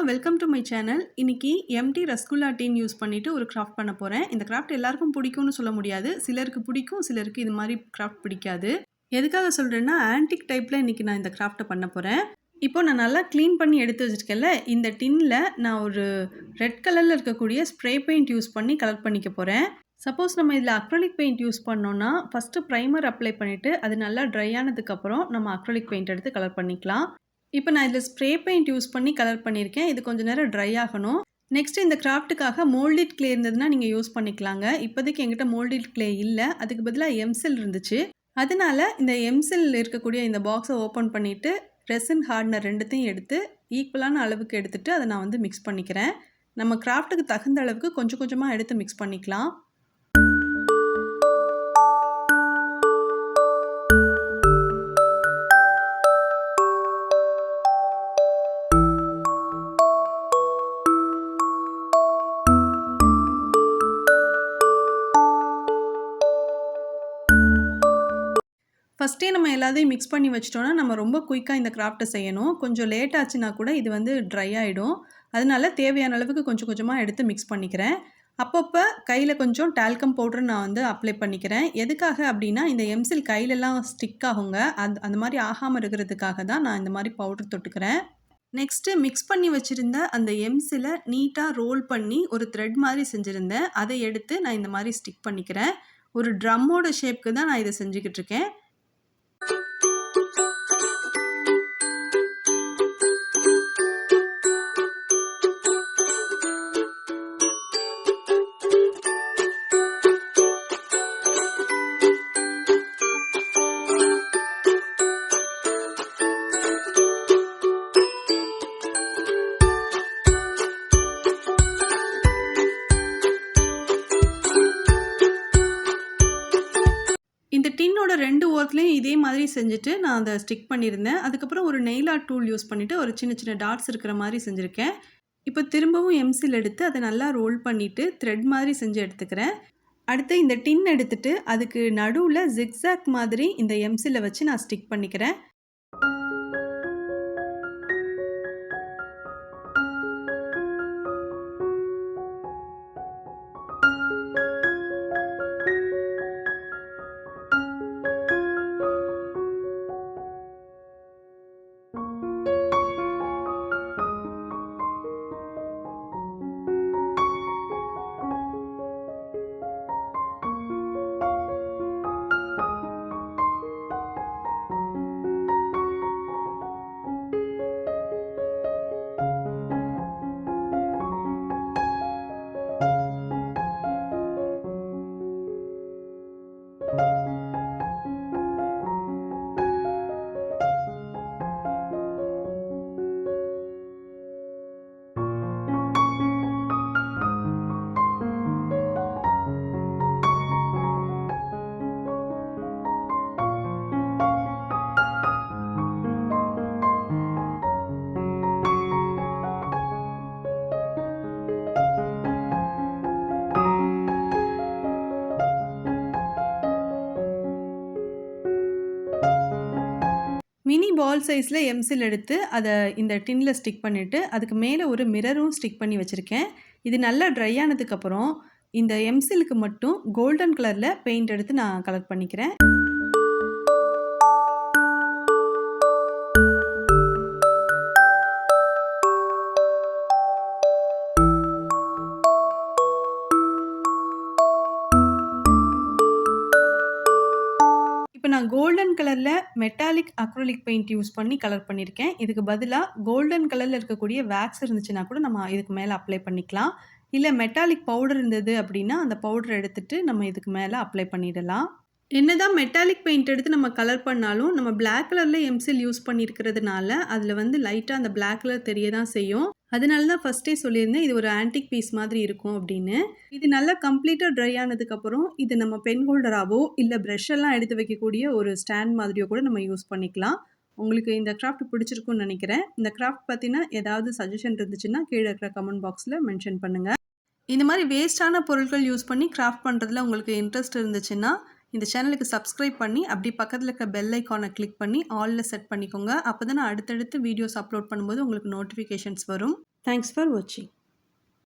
Welcome to my channel. இன்னைக்கு empty rasgulla டின் use பண்ணிட்டு ஒரு கிராஃப்ட் பண்ண போறேன். இந்த கிராஃப்ட் எல்லாருக்கும் பிடிக்கும்னு சொல்ல முடியாது. சிலருக்கு பிடிக்கும், சிலருக்கு இது மாதிரி கிராஃப்ட் பிடிக்காது. எதுக்காக சொல்றேன்னா, ஆன்டிக் டைப்ல இன்னைக்கு நான் இந்த கிராஃப்ட்டை பண்ண போறேன். இப்போ நான் நல்லா க்ளீன் பண்ணி எடுத்து வச்சிருக்கேன்ல, இந்த டின்ல நான் ஒரு ரெட் கலர்ல இருக்கக்கூடிய ஸ்ப்ரே பெயிண்ட் யூஸ் பண்ணி கலர் பண்ணிக்க போறேன். சப்போஸ் நம்ம இதில் அக்ரலிக் பெயிண்ட் யூஸ் பண்ணோம்னா, ஃபஸ்ட்டு ப்ரைமர் அப்ளை பண்ணிவிட்டு அது நல்லா ட்ரை ஆனதுக்கப்புறம் நம்ம அக்ரலிக் பெயிண்ட் எடுத்து கலர் பண்ணிக்கலாம். இப்போ நான் இதில் ஸ்ப்ரே பெயிண்ட் யூஸ் பண்ணி கலர் பண்ணியிருக்கேன். இது கொஞ்சம் நேரம் ட்ரை ஆகணும். நெக்ஸ்ட் இந்த கிராஃப்ட்டுக்காக மோல்டிட் கிளே இருந்ததுன்னா நீங்கள் யூஸ் பண்ணிக்கலாங்க. இப்போதைக்கு என்கிட்ட மோல்டிட் கிளே இல்லை. அதுக்கு பதிலாக எம்சில் இருந்துச்சு. அதனால இந்த எம்சில் இருக்கக்கூடிய இந்த பாக்ஸை ஓப்பன் பண்ணிவிட்டு ரெசின் ஹார்ட்னர் ரெண்டுத்தையும் எடுத்து ஈக்குவலான அளவுக்கு எடுத்துகிட்டு அதை நான் வந்து மிக்ஸ் பண்ணிக்கிறேன். நம்ம கிராஃப்ட்டுக்கு தகுந்த அளவுக்கு கொஞ்சம் கொஞ்சமாக எடுத்து மிக்ஸ் பண்ணிக்கலாம். ஃபஸ்ட்டே நம்ம எல்லாத்தையும் மிக்ஸ் பண்ணி வச்சிட்டோன்னா நம்ம ரொம்ப குயிக்காக இந்த கிராஃப்ட்டை செய்யணும். கொஞ்சம் லேட் ஆச்சுன்னா கூட இது வந்து ட்ரை ஆகிடும். அதனால தேவையான அளவுக்கு கொஞ்சம் கொஞ்சமாக எடுத்து மிக்ஸ் பண்ணிக்கிறேன். அப்பப்போ கையில் கொஞ்சம் டால்கம் பவுடர் நான் வந்து அப்ளை பண்ணிக்கிறேன். எதுக்காக அப்படின்னா, இந்த எம்சில் கையிலலாம் ஸ்டிக் ஆகுங்க. அந்த மாதிரி ஆகாமல் இருக்கிறதுக்காக தான் நான் இந்த மாதிரி பவுடர் தொட்டுக்கிறேன். நெக்ஸ்ட்டு மிக்ஸ் பண்ணி வச்சுருந்த அந்த எம்சிலை நீட்டாக ரோல் பண்ணி ஒரு த்ரெட் மாதிரி செஞ்சுருந்தேன். அதை எடுத்து நான் இந்த மாதிரி ஸ்டிக் பண்ணிக்கிறேன். ஒரு ட்ரம்மோட ஷேப்க்கு தான் நான் இதை செஞ்சுக்கிட்டு இருக்கேன். இந்த டின்னோட 2 ஓரத்துலையும் இதே மாதிரி செஞ்சுட்டு நான் அதை ஸ்டிக் பண்ணியிருந்தேன். அதுக்கப்புறம் ஒரு நெயில் ஆர்ட் டூல் யூஸ் பண்ணிவிட்டு ஒரு சின்ன சின்ன டாட்ஸ் இருக்கிற மாதிரி செஞ்சுருக்கேன். இப்போ திரும்பவும் எம்சில் எடுத்து அதை நல்லா ரோல் பண்ணிவிட்டு த்ரெட் மாதிரி செஞ்சு எடுத்துக்கிறேன். அடுத்து இந்த டின் எடுத்துகிட்டு அதுக்கு நடுவில் ஜிக்ஸாக் மாதிரி இந்த எம்சிலை வச்சு நான் ஸ்டிக் பண்ணிக்கிறேன். மினி பால் சைஸில் எம்சில் எடுத்து அதை இந்த டின்னில் ஸ்டிக் பண்ணிவிட்டு அதுக்கு மேலே ஒரு மிரரும் ஸ்டிக் பண்ணி வச்சுருக்கேன். இது நல்லா ட்ரை ஆனதுக்கப்புறம் இந்த எம்சிலுக்கு மட்டும் கோல்டன் கலரில் பெயிண்ட் எடுத்து நான் கலர் பண்ணிக்கிறேன். இப்போ நான் கோல்டன் கலரில் மெட்டாலிக் அக்ரிலிக் பெயிண்ட் யூஸ் பண்ணி கலர் பண்ணியிருக்கேன். இதுக்கு பதிலாக கோல்டன் கலரில் இருக்கக்கூடிய வேக்ஸ் இருந்துச்சுன்னா கூட நம்ம இதுக்கு மேலே அப்ளை பண்ணிக்கலாம். இல்லை மெட்டாலிக் பவுடர் இருந்தது அப்படின்னா அந்த பவுடர் எடுத்துகிட்டு நம்ம இதுக்கு மேலே அப்ளை பண்ணிடலாம். என்னதான் மெட்டாலிக் பெயிண்ட் எடுத்து நம்ம கலர் பண்ணாலும் நம்ம பிளாக் கலரில் எம்சில் யூஸ் பண்ணியிருக்கிறதுனால அதில் வந்து லைட்டாக அந்த பிளாக் கலர் தெரிய தான் செய்யும். அதனால தான் ஃபஸ்ட்டே சொல்லியிருந்தேன் இது ஒரு ஆன்டிக் பீஸ் மாதிரி இருக்கும் அப்படின்னு. இது நல்லா கம்ப்ளீட்டாக ட்ரை ஆனதுக்கப்புறம் இது நம்ம பென் ஹோல்டராகவோ இல்லை ப்ரஷ் எல்லாம் எடுத்து வைக்கக்கூடிய ஒரு ஸ்டாண்ட் மாதிரியோ கூட நம்ம யூஸ் பண்ணிக்கலாம். உங்களுக்கு இந்த கிராஃப்ட் பிடிச்சிருக்குன்னு நினைக்கிறேன். இந்த கிராஃப்ட் பற்றின ஏதாவது சஜஷன் இருந்துச்சுன்னா கீழே இருக்கிற கமெண்ட் பாக்ஸில் மென்ஷன் பண்ணுங்கள். இந்த மாதிரி வேஸ்ட்டான பொருட்கள் யூஸ் பண்ணி கிராஃப்ட் பண்ணுறதுல உங்களுக்கு இன்ட்ரெஸ்ட் இருந்துச்சுன்னா இந்த சேனலுக்கு சப்ஸ்கிரைப் பண்ணி அப்படி பக்கத்தில் இருக்க பெல் ஐக்கானை கிளிக் பண்ணி ஆலில் செட் பண்ணிக்கோங்க. அப்போ தான் நான் அடுத்தடுத்து வீடியோஸ் அப்லோட் பண்ணும்போது உங்களுக்கு நோட்டிஃபிகேஷன்ஸ் வரும். தேங்க்ஸ் ஃபார் வாட்சிங்.